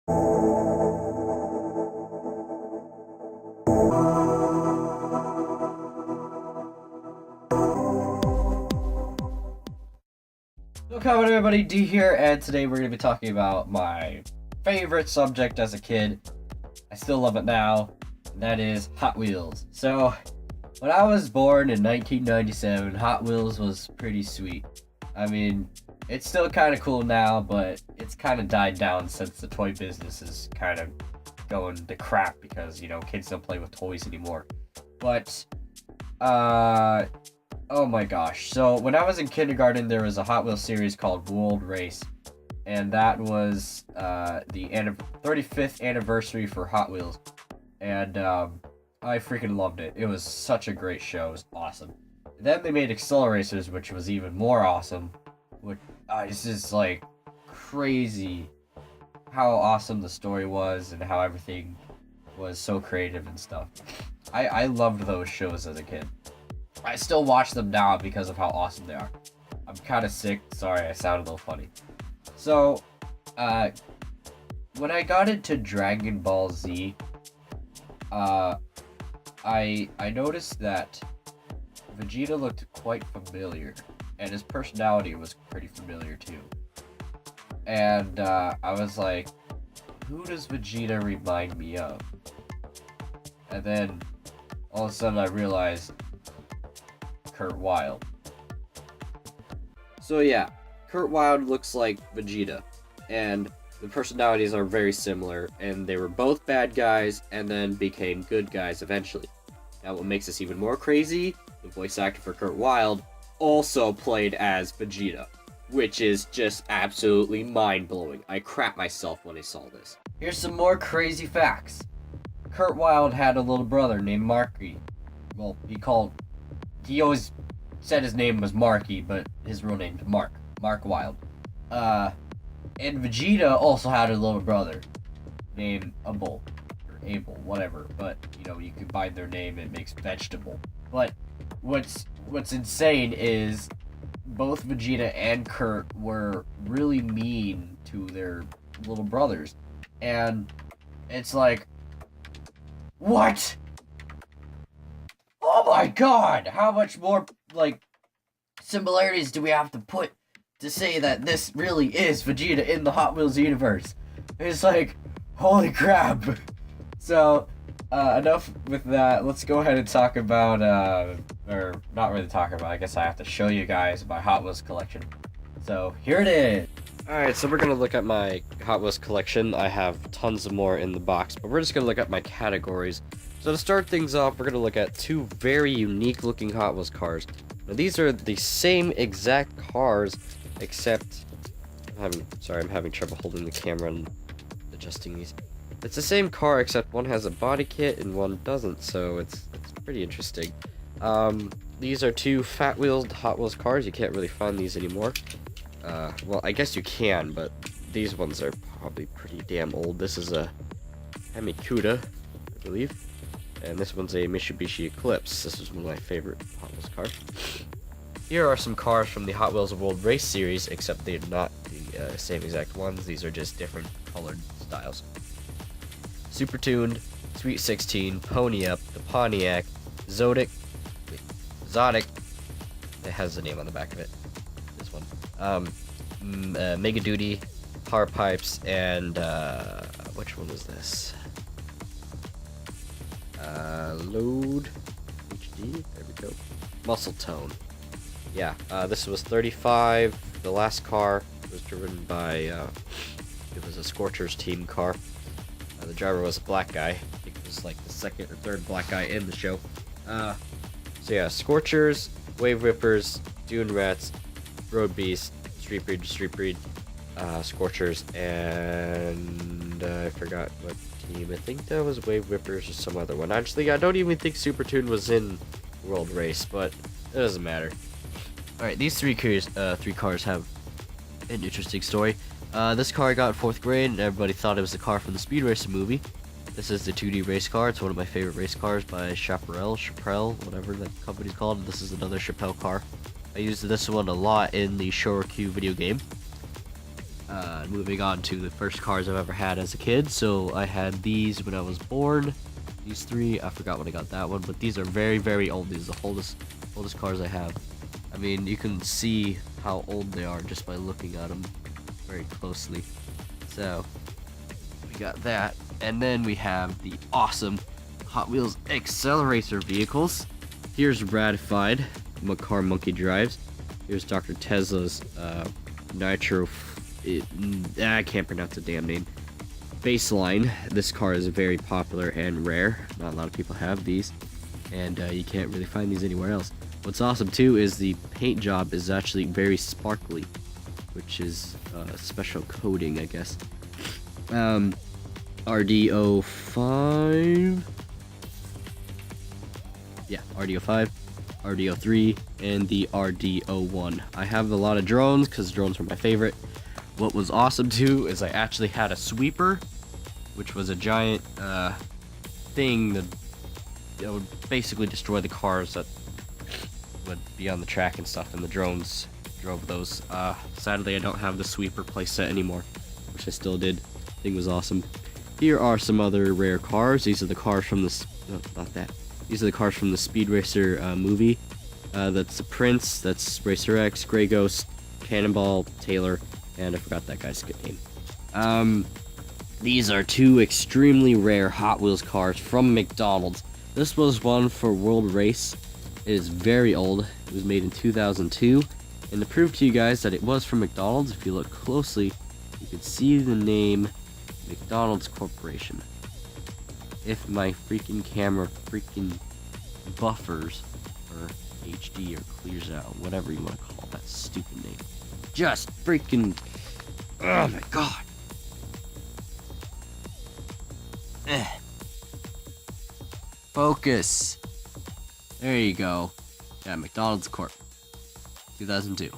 Welcome everybody, D here, and today we're going to be talking about my favorite subject as a kid. I still love it now, and that is Hot Wheels. So, when I was born in 1997, Hot Wheels was pretty sweet. I mean, it's still kind of cool now, but it's kind of died down since the toy business is kind of going to crap because, you know, kids don't play with toys anymore. But, oh my gosh. So when I was in kindergarten, there was a Hot Wheels series called Wylde Race. And that was the 35th anniversary for Hot Wheels. And I freaking loved it. It was such a great show. It was awesome. And then they made Acceleracers, which was even more awesome. Which it's just like crazy how awesome the story was and how everything was so creative and stuff. I loved those shows as a kid. I still watch them now because of how awesome they are. I'm kind of sick. Sorry, I sound a little funny. So, when I got into Dragon Ball Z, I noticed that Vegeta looked quite familiar, and his personality was pretty familiar too. And I was like, who does Vegeta remind me of? And then all of a sudden I realized Kurt Wylde. So yeah, Kurt Wylde looks like Vegeta, and the personalities are very similar, and they were both bad guys and then became good guys eventually. Now what makes this even more crazy, the voice actor for Kurt Wylde also played as Vegeta, which is just absolutely mind-blowing. I crap myself when I saw this. Here's some more crazy facts. Kurt Wylde had a little brother named Marky. Well, he always said his name was Marky, but his real name's Mark Wylde. And Vegeta also had a little brother named Abel, or Abel, whatever. But, you know, you combine their name, it makes vegetable. But what's insane is both Vegeta and Kurt were really mean to their little brothers. And it's like, what? Oh my god! How much more, like, similarities do we have to put to say that this really is Vegeta in the Hot Wheels universe? It's like, holy crap! So, enough with that. Let's go ahead and talk about, or not really talk about, I guess I have to show you guys my Hot Wheels collection. So, here it is! Alright, so we're gonna look at my Hot Wheels collection. I have tons more in the box, but we're just gonna look at my categories. So to start things off, we're going to look at two very unique looking Hot Wheels cars. Now these are the same exact cars, except I'm having trouble holding the camera and adjusting these. It's the same car, except one has a body kit and one doesn't, so it's pretty interesting. These are two Fat Wheels Hot Wheels cars. You can't really find these anymore. Well, I guess you can, but these ones are probably pretty damn old. This is a Hemikuta, I believe. And this one's a Mitsubishi Eclipse. This is one of my favorite Hot Wheels cars. Here are some cars from the Hot Wheels World Race series, except they're not the same exact ones. These are just different colored styles. Super Tuned, Sweet 16, Pony Up, the Pontiac, Zodic, it has the name on the back of it. This one. Mega Duty, Power Pipes, and which one was this? Load HD, there we go. Muscle Tone. Yeah, this was 35. The last car was driven by, it was a Scorchers team car. The driver was a black guy. I think it was like the second or third black guy in the show. So yeah, Scorchers, Wave Rippers, Dune Rats, Road Beast, Street Breed, Scorchers, and I forgot what team. I think that was Wave Rippers or some other one. Actually, I don't even think Super Tune was in World Race, but it doesn't matter. Alright, these three cars have an interesting story. This car I got in 4th grade, and everybody thought it was the car from the Speed Racer movie. This is the 2D race car. It's one of my favorite race cars by Chaparral, whatever that company's called. This is another Chappelle car. I used this one a lot in the Shoryu video game. Moving on to the first cars I've ever had as a kid. So I had these when I was born. These three, I forgot when I got that one, but these are very, very old. These are the oldest cars I have. I mean, you can see how old they are just by looking at them very closely. So we got that, and then we have the awesome Hot Wheels Accelerator vehicles. Here's Ratified, what car Monkey drives. Here's Dr. Tesla's Nitro. I can't pronounce the damn name. Baseline. This car is very popular and rare. Not a lot of people have these, and you can't really find these anywhere else. What's awesome too is the paint job is actually very sparkly, which is a special coating, I guess. RD05. Yeah, RD05, RD03, and the RD01. I have a lot of drones because drones are my favorite. What was awesome too is I actually had a sweeper, which was a giant thing that would basically destroy the cars that would be on the track and stuff, and the drones drove those. Sadly, I don't have the sweeper playset anymore, which I still did. Thing was awesome. Here are some other rare cars. These are the cars from the These are the cars from the Speed Racer movie. That's the Prince. That's Racer X, Grey Ghost, Cannonball, Taylor, and I forgot that guy's good name. These are two extremely rare Hot Wheels cars from McDonald's. This was one for World Race. It is very old. It was made in 2002. And to prove to you guys that it was from McDonald's, if you look closely, you can see the name McDonald's Corporation. If my freaking camera freaking buffers, or HD, or clears out, whatever you want to call that stupid name. Just freaking... Oh my god. Focus. There you go. Yeah, McDonald's Corp. 2002.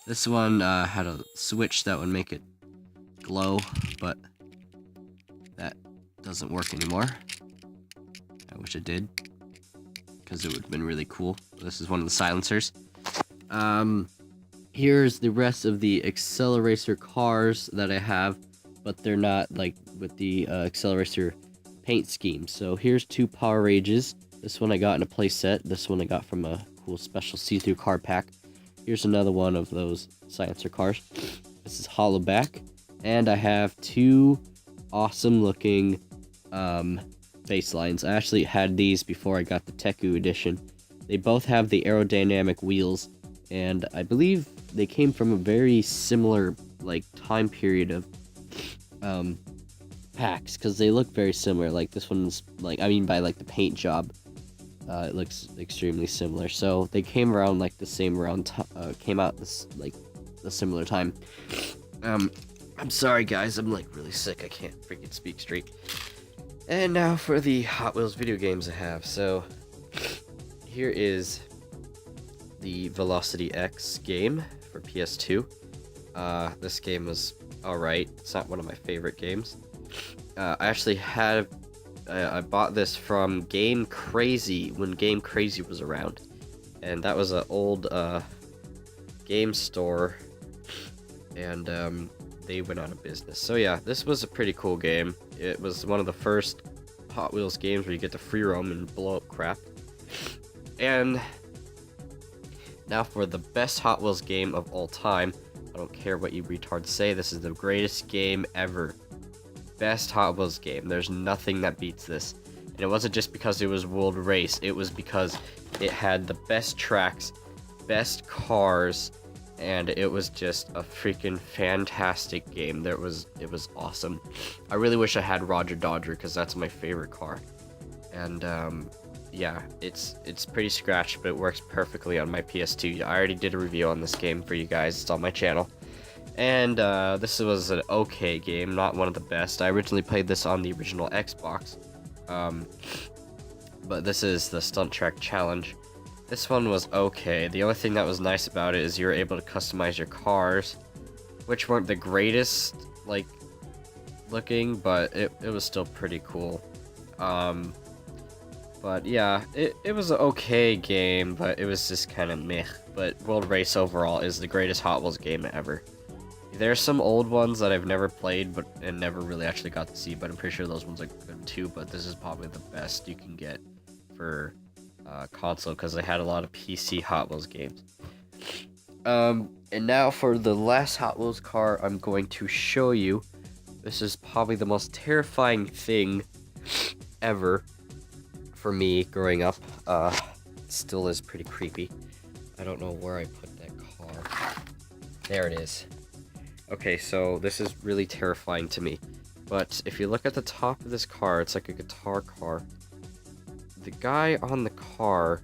This one had a switch that would make it glow, but that doesn't work anymore. I wish it did, because it would have been really cool. This is one of the silencers. Here's the rest of the Accelerator cars that I have, but they're not like with the Accelerator paint scheme. So here's two Power Rages. This one I got in a playset. This one I got from a cool special see-through card pack. Here's another one of those silencer cars. This is Hollowback. And I have two awesome looking baselines. I actually had these before I got the Teku edition. They both have the aerodynamic wheels, and I believe they came from a very similar like time period of packs, because they look very similar. Like this one's like, I mean by like the paint job, it looks extremely similar. So they came around like the same came out this like a similar time. I'm sorry guys, I'm like really sick. I can't freaking speak straight. And now for the Hot Wheels video games I have. So here is the Velocity X game for PS2. This game was alright. It's not one of my favorite games. I actually had I bought this from Game Crazy when Game Crazy was around, and that was an old game store, and they went out of business. So yeah, this was a pretty cool game. It was one of the first Hot Wheels games where you get to free roam and blow up crap. And now for the best Hot Wheels game of all time. I don't care what you retards say, this is the greatest game ever. Best Hot Wheels game. There's nothing that beats this. And it wasn't just because it was World Race, it was because it had the best tracks, best cars, and it was just a freaking fantastic game. It was awesome. I really wish I had Roger Dodger, because that's my favorite car. And yeah, it's pretty scratched, but it works perfectly on my PS2. I already did a review on this game for you guys. It's on my channel. And this was an okay game, not one of the best. I originally played this on the original Xbox. But this is the Stunt Track Challenge. This one was okay. The only thing that was nice about it is you were able to customize your cars, which weren't the greatest, like, looking, but it was still pretty cool. But yeah, it was an okay game, but it was just kind of meh. But World Race overall is the greatest Hot Wheels game ever. There's some old ones that I've never played, and never really actually got to see, but I'm pretty sure those ones are good too. But this is probably the best you can get for console, because they had a lot of PC Hot Wheels games. And now for the last Hot Wheels car I'm going to show you. This is probably the most terrifying thing ever for me growing up. It still is pretty creepy. I don't know where I put that car. There it is. Okay, so this is really terrifying to me. But if you look at the top of this car, it's like a guitar car. The guy on the car,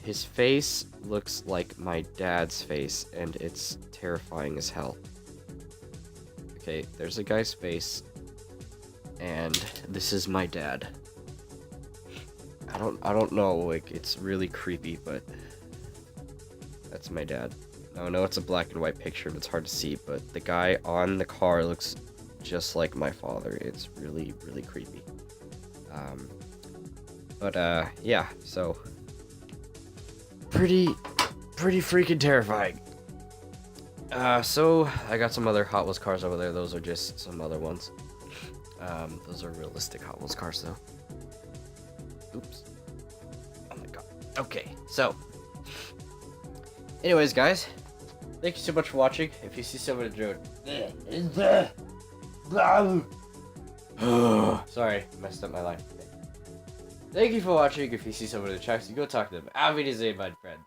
his face looks like my dad's face, and it's terrifying as hell. Okay, there's a guy's face, and this is my dad. I don't know, like, it's really creepy, but that's my dad. Now, I know it's a black and white picture and it's hard to see, but the guy on the car looks just like my father. It's really, really creepy. Yeah, so pretty freaking terrifying. So I got some other Hot Wheels cars over there. Those are just some other ones. Those are realistic Hot Wheels cars, though. Oops. Oh my god. Okay, so anyways, guys, thank you so much for watching. If you see someone in the sorry, messed up my line. Thank you for watching. If you see someone in the chat, you go talk to them. Have a nice day, my friend.